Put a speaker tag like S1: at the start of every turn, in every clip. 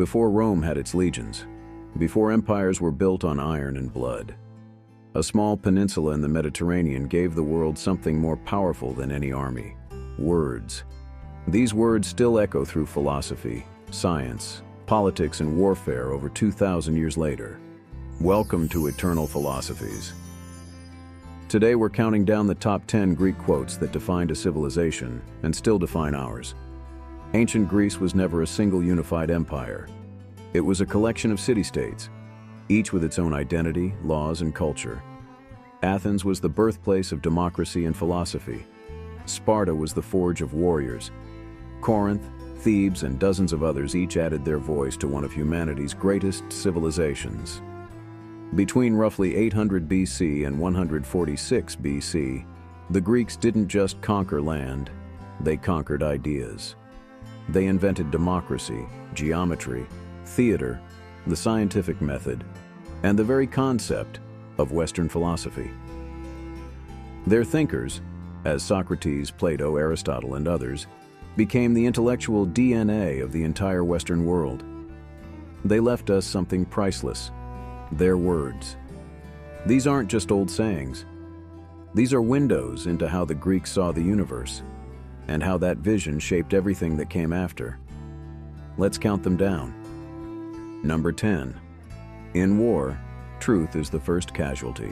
S1: before Rome had its legions, before empires were built on iron and blood. A small peninsula in the Mediterranean gave the world something more powerful than any army: words. These words still echo through philosophy, science, politics, and warfare over 2,000 years later. Welcome to Eternal Philosophies. Today we're counting down the top 10 Greek quotes that defined a civilization and still define ours. Ancient Greece was never a single unified empire. It was a collection of city-states, each with its own identity, laws, and culture. Athens was the birthplace of democracy and philosophy. Sparta was the forge of warriors. Corinth, Thebes, and dozens of others each added their voice to one of humanity's greatest civilizations. Between roughly 800 BC and 146 BC, the Greeks didn't just conquer land, they conquered ideas. They invented democracy, geometry, theater, the scientific method, and the very concept of Western philosophy. Their thinkers, as Socrates, Plato, Aristotle, and others, became the intellectual DNA of the entire Western world. They left us something priceless: their words. These aren't just old sayings. These are windows into how the Greeks saw the universe, and how that vision shaped everything that came after. Let's count them down. Number 10. In war, truth is the first casualty.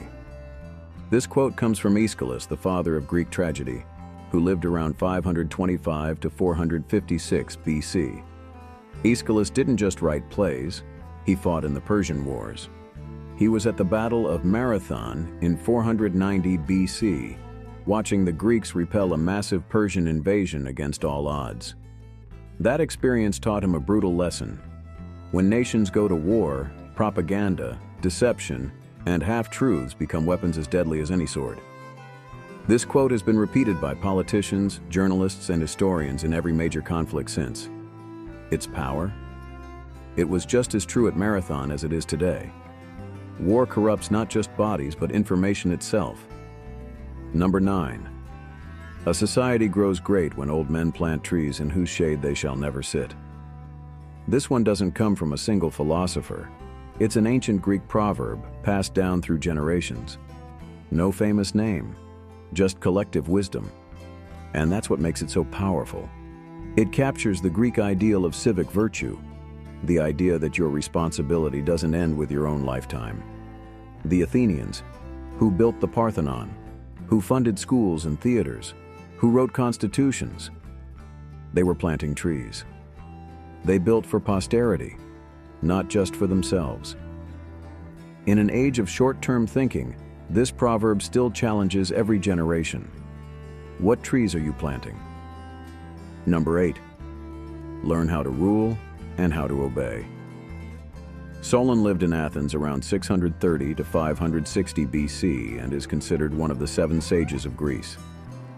S1: This quote comes from Aeschylus, the father of Greek tragedy, who lived around 525 to 456 BC. Aeschylus didn't just write plays, he fought in the Persian Wars. He was at the Battle of Marathon in 490 BC, watching the Greeks repel a massive Persian invasion against all odds. That experience taught him a brutal lesson. When nations go to war, propaganda, deception, and half-truths become weapons as deadly as any sword. This quote has been repeated by politicians, journalists, and historians in every major conflict since. Its power? It was just as true at Marathon as it is today. War corrupts not just bodies, but information itself. Number 9. A society grows great when old men plant trees in whose shade they shall never sit. This one doesn't come from a single philosopher. It's an ancient Greek proverb passed down through generations. No famous name, just collective wisdom. And that's what makes it so powerful. It captures the Greek ideal of civic virtue, the idea that your responsibility doesn't end with your own lifetime. The Athenians, who built the Parthenon, who funded schools and theaters, who wrote constitutions, they were planting trees. They built for posterity, not just for themselves. In an age of short-term thinking, this proverb still challenges every generation. What trees are you planting? Number 8. Learn how to rule and how to obey. Solon lived in Athens around 630 to 560 BC and is considered one of the 7 sages of Greece.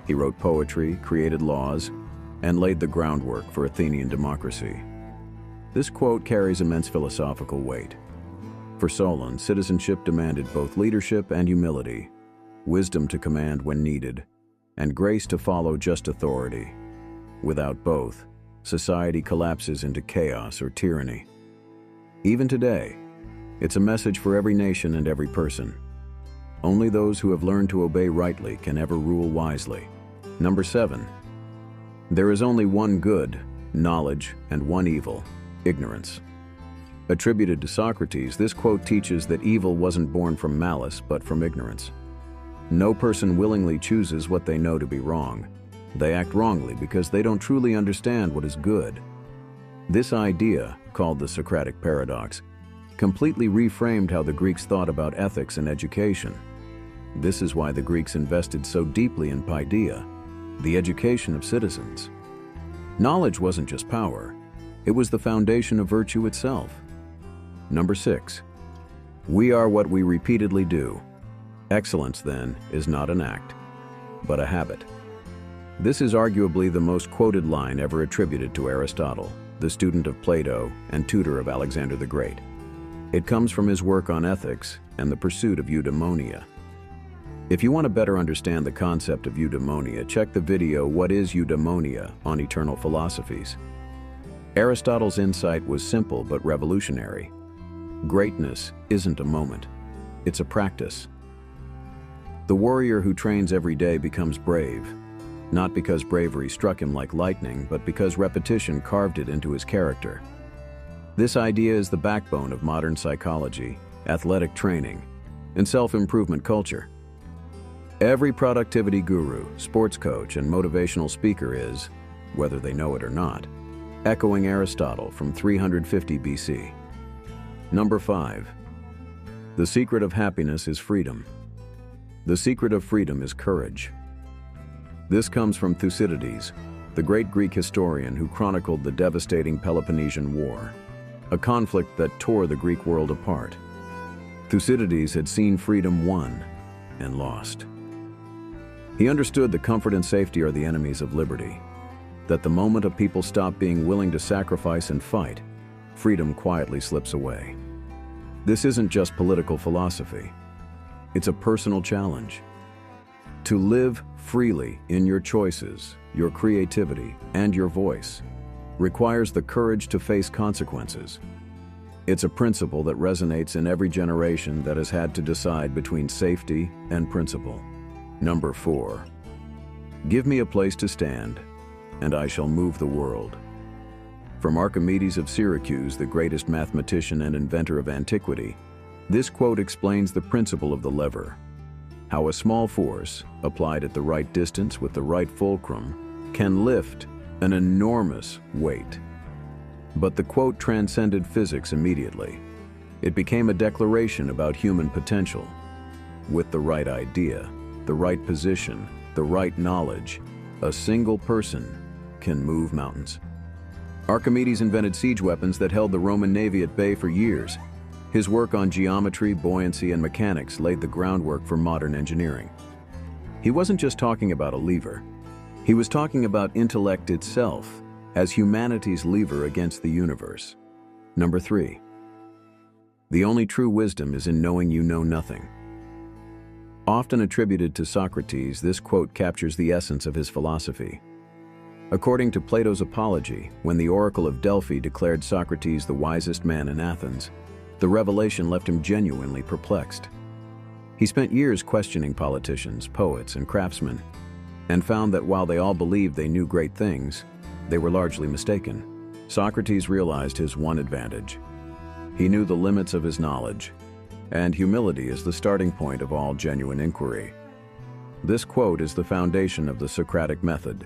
S1: He wrote poetry, created laws, and laid the groundwork for Athenian democracy. This quote carries immense philosophical weight. For Solon, citizenship demanded both leadership and humility, wisdom to command when needed, and grace to follow just authority. Without both, society collapses into chaos or tyranny. Even today, it's a message for every nation and every person. Only those who have learned to obey rightly can ever rule wisely. Number 7. There is only one good, knowledge, and one evil, ignorance. Attributed to Socrates, this quote teaches that evil wasn't born from malice, but from ignorance. No person willingly chooses what they know to be wrong. They act wrongly because they don't truly understand what is good. This idea, called the Socratic paradox, completely reframed how the Greeks thought about ethics and education. This is why the Greeks invested so deeply in paideia, the education of citizens. Knowledge wasn't just power, it was the foundation of virtue itself. Number 6. We are what we repeatedly do. Excellence, then, is not an act, but a habit. This is arguably the most quoted line ever attributed to Aristotle, the student of Plato and tutor of Alexander the Great. It comes from his work on ethics and the pursuit of eudaimonia. If you want to better understand the concept of eudaimonia, check the video "What is Eudaimonia" on Eternal Philosophies. Aristotle's insight was simple but revolutionary. Greatness isn't a moment, it's a practice. The warrior who trains every day becomes brave, not because bravery struck him like lightning, but because repetition carved it into his character. This idea is the backbone of modern psychology, athletic training, and self-improvement culture. Every productivity guru, sports coach, and motivational speaker is, whether they know it or not, echoing Aristotle from 350 BC. Number 5. The secret of happiness is freedom. The secret of freedom is courage. This comes from Thucydides, the great Greek historian who chronicled the devastating Peloponnesian War, a conflict that tore the Greek world apart. Thucydides had seen freedom won and lost. He understood that comfort and safety are the enemies of liberty, that the moment a people stop being willing to sacrifice and fight, freedom quietly slips away. This isn't just political philosophy. It's a personal challenge. To live freely in your choices, your creativity, and your voice requires the courage to face consequences. It's a principle that resonates in every generation that has had to decide between safety and principle. Number 4. Give me a place to stand, and I shall move the world. From Archimedes of Syracuse, the greatest mathematician and inventor of antiquity, this quote explains the principle of the lever, how a small force, applied at the right distance with the right fulcrum, can lift an enormous weight. But the quote transcended physics immediately. It became a declaration about human potential. With the right idea, the right position, the right knowledge, a single person can move mountains. Archimedes invented siege weapons that held the Roman navy at bay for years. His work on geometry, buoyancy, and mechanics laid the groundwork for modern engineering. He wasn't just talking about a lever. He was talking about intellect itself as humanity's lever against the universe. Number 3. The only true wisdom is in knowing you know nothing. Often attributed to Socrates, this quote captures the essence of his philosophy. According to Plato's Apology, when the Oracle of Delphi declared Socrates the wisest man in Athens, the revelation left him genuinely perplexed. He spent years questioning politicians, poets, and craftsmen, and found that while they all believed they knew great things, they were largely mistaken. Socrates realized his one advantage. He knew the limits of his knowledge, and humility is the starting point of all genuine inquiry. This quote is the foundation of the Socratic method,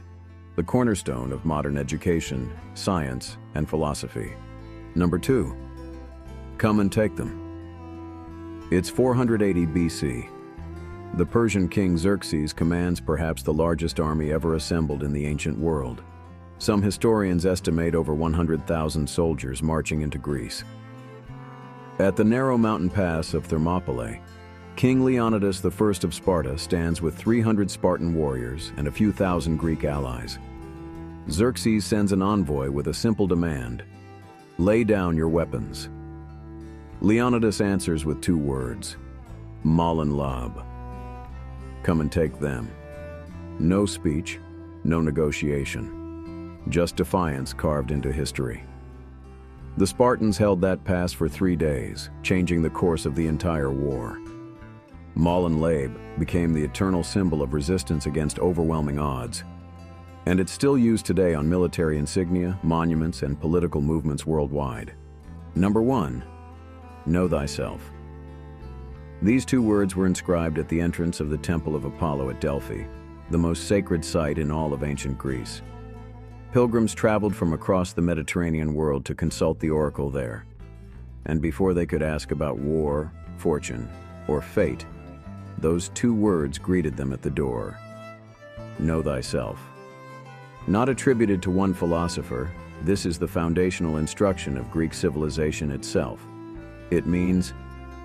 S1: the cornerstone of modern education, science, and philosophy. Number 2. Come and take them. It's 480 BC. The Persian king Xerxes commands perhaps the largest army ever assembled in the ancient world. Some historians estimate over 100,000 soldiers marching into Greece. At the narrow mountain pass of Thermopylae, King Leonidas I of Sparta stands with 300 Spartan warriors and a few thousand Greek allies. Xerxes sends an envoy with a simple demand: lay down your weapons. Leonidas answers with 2 words: Molon, Labe. Come and take them. No speech, no negotiation, just defiance carved into history. The Spartans held that pass for 3 days, changing the course of the entire war. Molon Labe became the eternal symbol of resistance against overwhelming odds, and it's still used today on military insignia, monuments, and political movements worldwide. Number 1. Know thyself. These 2 words were inscribed at the entrance of the Temple of Apollo at Delphi, the most sacred site in all of ancient Greece. Pilgrims traveled from across the Mediterranean world to consult the oracle there. And before they could ask about war, fortune, or fate, those 2 words greeted them at the door: know thyself. Not attributed to one philosopher, this is the foundational instruction of Greek civilization itself. It means,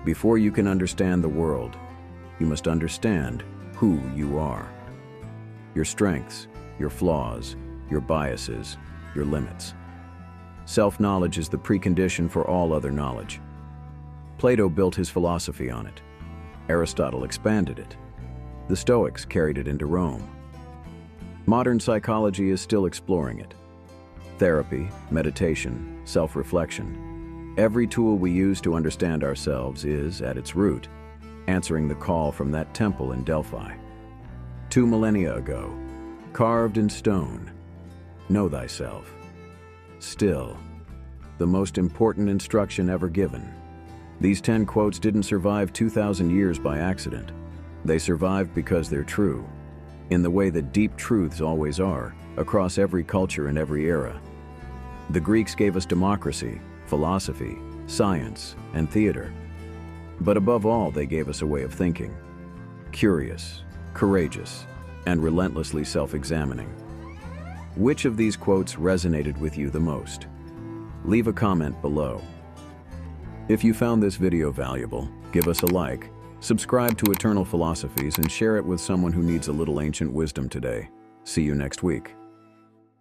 S1: before you can understand the world, you must understand who you are. Your strengths, your flaws, your biases, your limits. Self-knowledge is the precondition for all other knowledge. Plato built his philosophy on it. Aristotle expanded it. The Stoics carried it into Rome. Modern psychology is still exploring it. Therapy, meditation, self-reflection. Every tool we use to understand ourselves is, at its root, answering the call from that temple in Delphi. 2 millennia ago, carved in stone, know thyself. Still, the most important instruction ever given. These 10 quotes didn't survive 2,000 years by accident. They survived because they're true, in the way that deep truths always are, across every culture and every era. The Greeks gave us democracy, philosophy, science, and theater. But above all, they gave us a way of thinking. Curious, courageous, and relentlessly self-examining. Which of these quotes resonated with you the most? Leave a comment below. If you found this video valuable, give us a like, subscribe to Eternal Philosophies, and share it with someone who needs a little ancient wisdom today. See you next week.